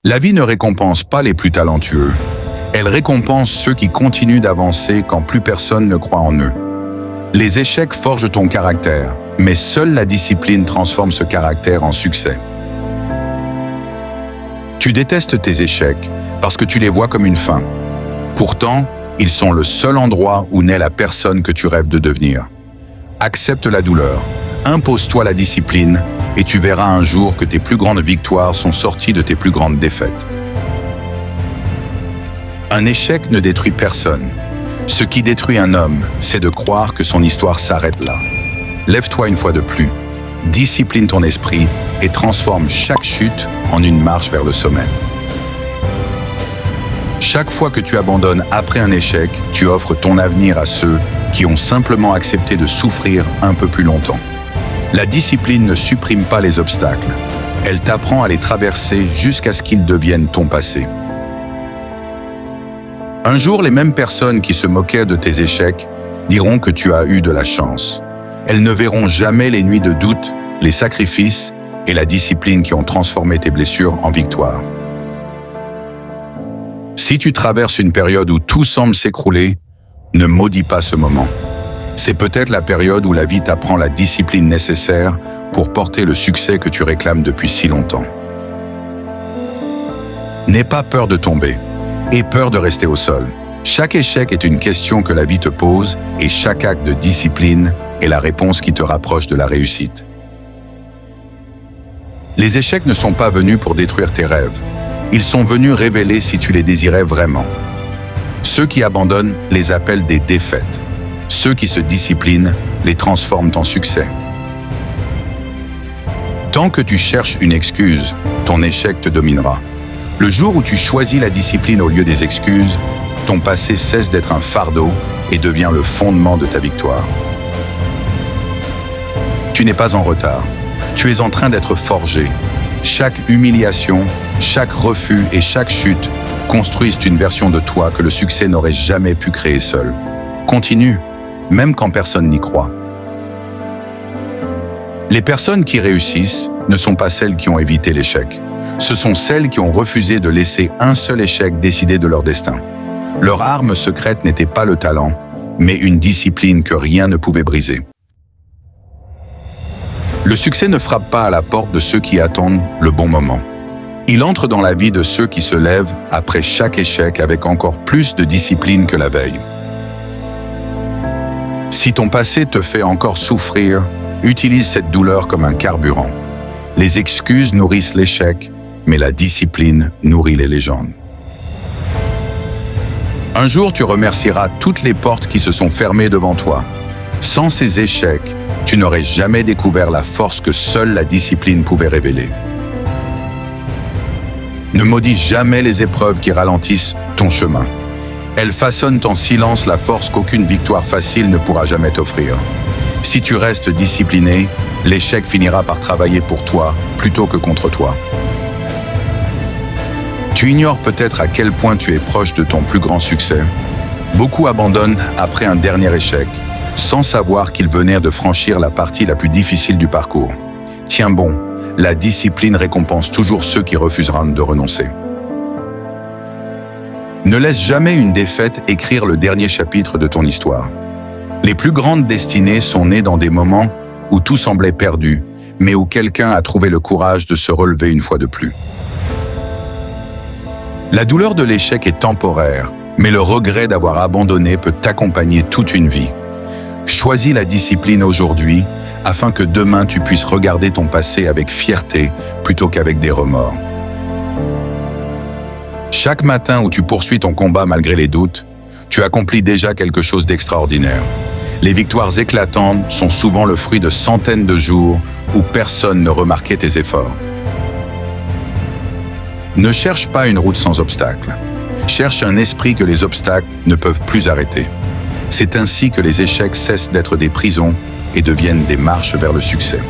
La vie ne récompense pas les plus talentueux. Elle récompense ceux qui continuent d'avancer quand plus personne ne croit en eux. Les échecs forgent ton caractère, mais seule la discipline transforme ce caractère en succès. Tu détestes tes échecs parce que tu les vois comme une fin. Pourtant, ils sont le seul endroit où naît la personne que tu rêves de devenir. Accepte la douleur, impose-toi la discipline et tu verras un jour que tes plus grandes victoires sont sorties de tes plus grandes défaites. Un échec ne détruit personne. Ce qui détruit un homme, c'est de croire que son histoire s'arrête là. Lève-toi une fois de plus, discipline ton esprit et transforme chaque chute en une marche vers le sommet. Chaque fois que tu abandonnes après un échec, tu offres ton avenir à ceux qui ont simplement accepté de souffrir un peu plus longtemps. La discipline ne supprime pas les obstacles. Elle t'apprend à les traverser jusqu'à ce qu'ils deviennent ton passé. Un jour, les mêmes personnes qui se moquaient de tes échecs diront que tu as eu de la chance. Elles ne verront jamais les nuits de doute, les sacrifices et la discipline qui ont transformé tes blessures en victoire. Si tu traverses une période où tout semble s'écrouler, ne maudis pas ce moment. C'est peut-être la période où la vie t'apprend la discipline nécessaire pour porter le succès que tu réclames depuis si longtemps. N'aie pas peur de tomber, aie peur de rester au sol. Chaque échec est une question que la vie te pose et chaque acte de discipline est la réponse qui te rapproche de la réussite. Les échecs ne sont pas venus pour détruire tes rêves. Ils sont venus révéler si tu les désirais vraiment. Ceux qui abandonnent les appellent des défaites. Ceux qui se disciplinent les transforment en succès. Tant que tu cherches une excuse, ton échec te dominera. Le jour où tu choisis la discipline au lieu des excuses, ton passé cesse d'être un fardeau et devient le fondement de ta victoire. Tu n'es pas en retard. Tu es en train d'être forgé. Chaque humiliation, chaque refus et chaque chute construisent une version de toi que le succès n'aurait jamais pu créer seul. Continue, même quand personne n'y croit. Les personnes qui réussissent ne sont pas celles qui ont évité l'échec. Ce sont celles qui ont refusé de laisser un seul échec décider de leur destin. Leur arme secrète n'était pas le talent, mais une discipline que rien ne pouvait briser. Le succès ne frappe pas à la porte de ceux qui attendent le bon moment. Il entre dans la vie de ceux qui se lèvent après chaque échec avec encore plus de discipline que la veille. Si ton passé te fait encore souffrir, utilise cette douleur comme un carburant. Les excuses nourrissent l'échec, mais la discipline nourrit les légendes. Un jour, tu remercieras toutes les portes qui se sont fermées devant toi. Sans ces échecs, tu n'aurais jamais découvert la force que seule la discipline pouvait révéler. Ne maudis jamais les épreuves qui ralentissent ton chemin. Elles façonnent en silence la force qu'aucune victoire facile ne pourra jamais t'offrir. Si tu restes discipliné, l'échec finira par travailler pour toi plutôt que contre toi. Tu ignores peut-être à quel point tu es proche de ton plus grand succès. Beaucoup abandonnent après un dernier échec, sans savoir qu'ils venaient de franchir la partie la plus difficile du parcours. Tiens bon, la discipline récompense toujours ceux qui refuseront de renoncer. Ne laisse jamais une défaite écrire le dernier chapitre de ton histoire. Les plus grandes destinées sont nées dans des moments où tout semblait perdu, mais où quelqu'un a trouvé le courage de se relever une fois de plus. La douleur de l'échec est temporaire, mais le regret d'avoir abandonné peut t'accompagner toute une vie. Choisis la discipline aujourd'hui afin que demain tu puisses regarder ton passé avec fierté plutôt qu'avec des remords. Chaque matin où tu poursuis ton combat malgré les doutes, tu accomplis déjà quelque chose d'extraordinaire. Les victoires éclatantes sont souvent le fruit de centaines de jours où personne ne remarquait tes efforts. Ne cherche pas une route sans obstacles. Cherche un esprit que les obstacles ne peuvent plus arrêter. C'est ainsi que les échecs cessent d'être des prisons et deviennent des marches vers le succès.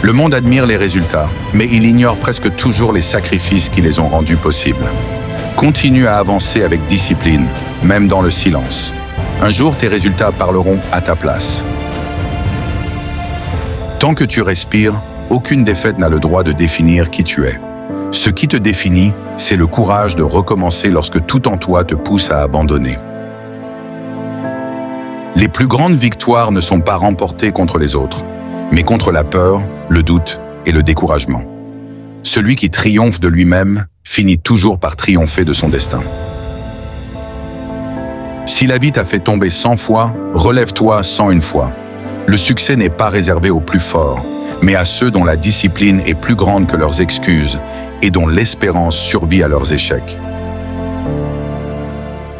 Le monde admire les résultats, mais il ignore presque toujours les sacrifices qui les ont rendus possibles. Continue à avancer avec discipline, même dans le silence. Un jour, tes résultats parleront à ta place. Tant que tu respires, aucune défaite n'a le droit de définir qui tu es. Ce qui te définit, c'est le courage de recommencer lorsque tout en toi te pousse à abandonner. Les plus grandes victoires ne sont pas remportées contre les autres, mais contre la peur, le doute et le découragement. Celui qui triomphe de lui-même finit toujours par triompher de son destin. Si la vie t'a fait tomber 100 fois, relève-toi 101 fois. Le succès n'est pas réservé aux plus forts, mais à ceux dont la discipline est plus grande que leurs excuses et dont l'espérance survit à leurs échecs.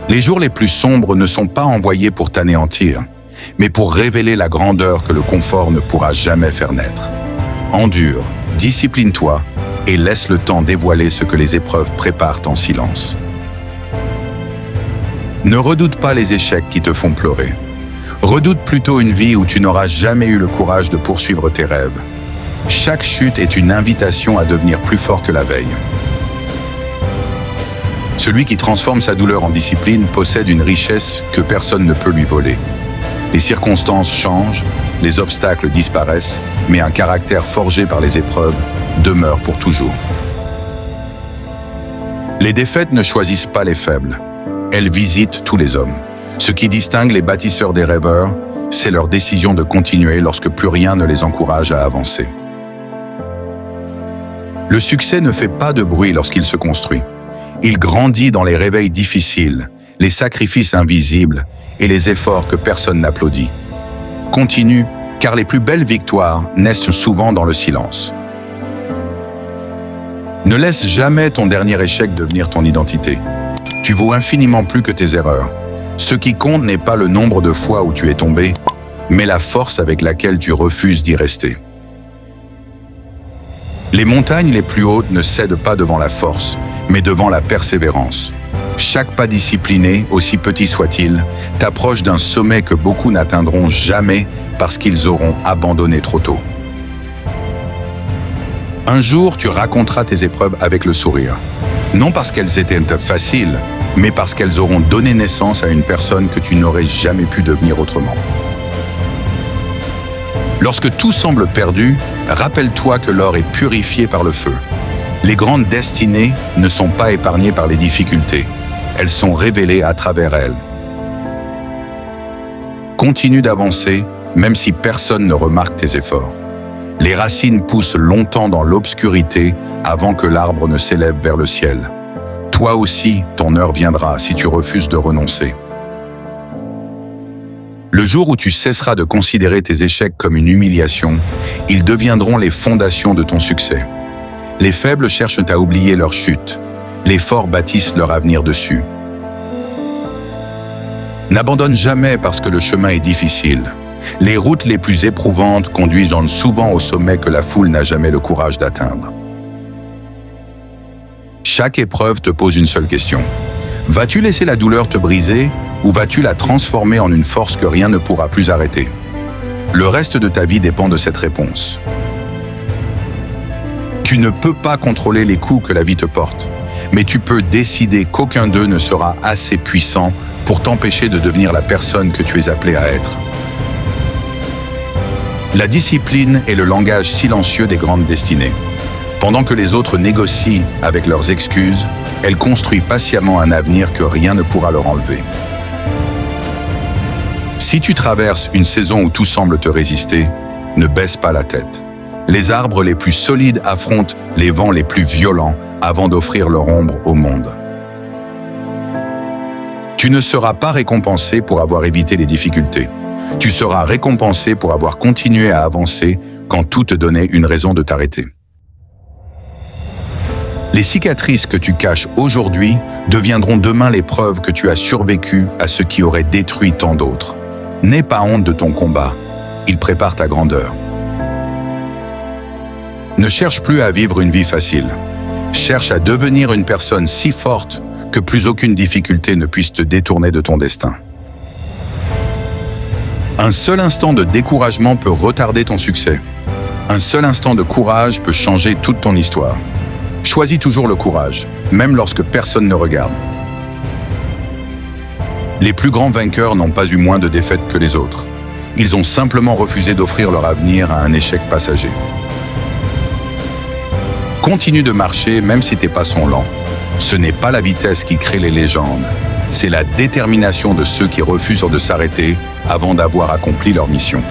Les jours les plus sombres ne sont pas envoyés pour t'anéantir, mais pour révéler la grandeur que le confort ne pourra jamais faire naître. Endure, discipline-toi et laisse le temps dévoiler ce que les épreuves préparent en silence. Ne redoute pas les échecs qui te font pleurer. Redoute plutôt une vie où tu n'auras jamais eu le courage de poursuivre tes rêves. Chaque chute est une invitation à devenir plus fort que la veille. Celui qui transforme sa douleur en discipline possède une richesse que personne ne peut lui voler. Les circonstances changent, les obstacles disparaissent, mais un caractère forgé par les épreuves demeure pour toujours. Les défaites ne choisissent pas les faibles. Elles visitent tous les hommes. Ce qui distingue les bâtisseurs des rêveurs, c'est leur décision de continuer lorsque plus rien ne les encourage à avancer. Le succès ne fait pas de bruit lorsqu'il se construit. Il grandit dans les réveils difficiles, les sacrifices invisibles et les efforts que personne n'applaudit. Continue, car les plus belles victoires naissent souvent dans le silence. Ne laisse jamais ton dernier échec devenir ton identité. Tu vaux infiniment plus que tes erreurs. Ce qui compte n'est pas le nombre de fois où tu es tombé, mais la force avec laquelle tu refuses d'y rester. Les montagnes les plus hautes ne cèdent pas devant la force, mais devant la persévérance. Chaque pas discipliné, aussi petit soit-il, t'approche d'un sommet que beaucoup n'atteindront jamais parce qu'ils auront abandonné trop tôt. Un jour, tu raconteras tes épreuves avec le sourire. Non parce qu'elles étaient faciles, mais parce qu'elles auront donné naissance à une personne que tu n'aurais jamais pu devenir autrement. Lorsque tout semble perdu, rappelle-toi que l'or est purifié par le feu. Les grandes destinées ne sont pas épargnées par les difficultés. Elles sont révélées à travers elles. Continue d'avancer, même si personne ne remarque tes efforts. Les racines poussent longtemps dans l'obscurité avant que l'arbre ne s'élève vers le ciel. Toi aussi, ton heure viendra si tu refuses de renoncer. Le jour où tu cesseras de considérer tes échecs comme une humiliation, ils deviendront les fondations de ton succès. Les faibles cherchent à oublier leur chute. Les forts bâtissent leur avenir dessus. N'abandonne jamais parce que le chemin est difficile. Les routes les plus éprouvantes conduisent souvent au sommet que la foule n'a jamais le courage d'atteindre. Chaque épreuve te pose une seule question. Vas-tu laisser la douleur te briser ou vas-tu la transformer en une force que rien ne pourra plus arrêter? Le reste de ta vie dépend de cette réponse. Tu ne peux pas contrôler les coups que la vie te porte, mais tu peux décider qu'aucun d'eux ne sera assez puissant pour t'empêcher de devenir la personne que tu es appelé à être. La discipline est le langage silencieux des grandes destinées. Pendant que les autres négocient avec leurs excuses, elle construit patiemment un avenir que rien ne pourra leur enlever. Si tu traverses une saison où tout semble te résister, ne baisse pas la tête. Les arbres les plus solides affrontent les vents les plus violents avant d'offrir leur ombre au monde. Tu ne seras pas récompensé pour avoir évité les difficultés. Tu seras récompensé pour avoir continué à avancer quand tout te donnait une raison de t'arrêter. Les cicatrices que tu caches aujourd'hui deviendront demain les preuves que tu as survécu à ce qui aurait détruit tant d'autres. N'aie pas honte de ton combat, il prépare ta grandeur. Ne cherche plus à vivre une vie facile. Cherche à devenir une personne si forte que plus aucune difficulté ne puisse te détourner de ton destin. Un seul instant de découragement peut retarder ton succès. Un seul instant de courage peut changer toute ton histoire. Choisis toujours le courage, même lorsque personne ne regarde. Les plus grands vainqueurs n'ont pas eu moins de défaites que les autres. Ils ont simplement refusé d'offrir leur avenir à un échec passager. Continue de marcher même si tes pas sont lents. Ce n'est pas la vitesse qui crée les légendes, c'est la détermination de ceux qui refusent de s'arrêter avant d'avoir accompli leur mission.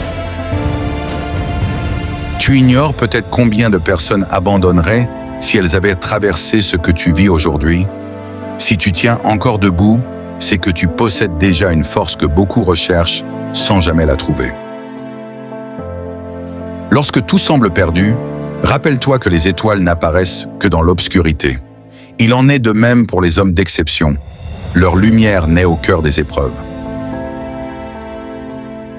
Tu ignores peut-être combien de personnes abandonneraient si elles avaient traversé ce que tu vis aujourd'hui. Si tu tiens encore debout, c'est que tu possèdes déjà une force que beaucoup recherchent sans jamais la trouver. Lorsque tout semble perdu, rappelle-toi que les étoiles n'apparaissent que dans l'obscurité. Il en est de même pour les hommes d'exception. Leur lumière naît au cœur des épreuves.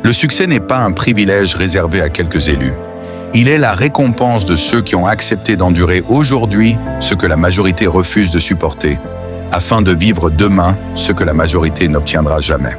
Le succès n'est pas un privilège réservé à quelques élus. Il est la récompense de ceux qui ont accepté d'endurer aujourd'hui ce que la majorité refuse de supporter, afin de vivre demain ce que la majorité n'obtiendra jamais.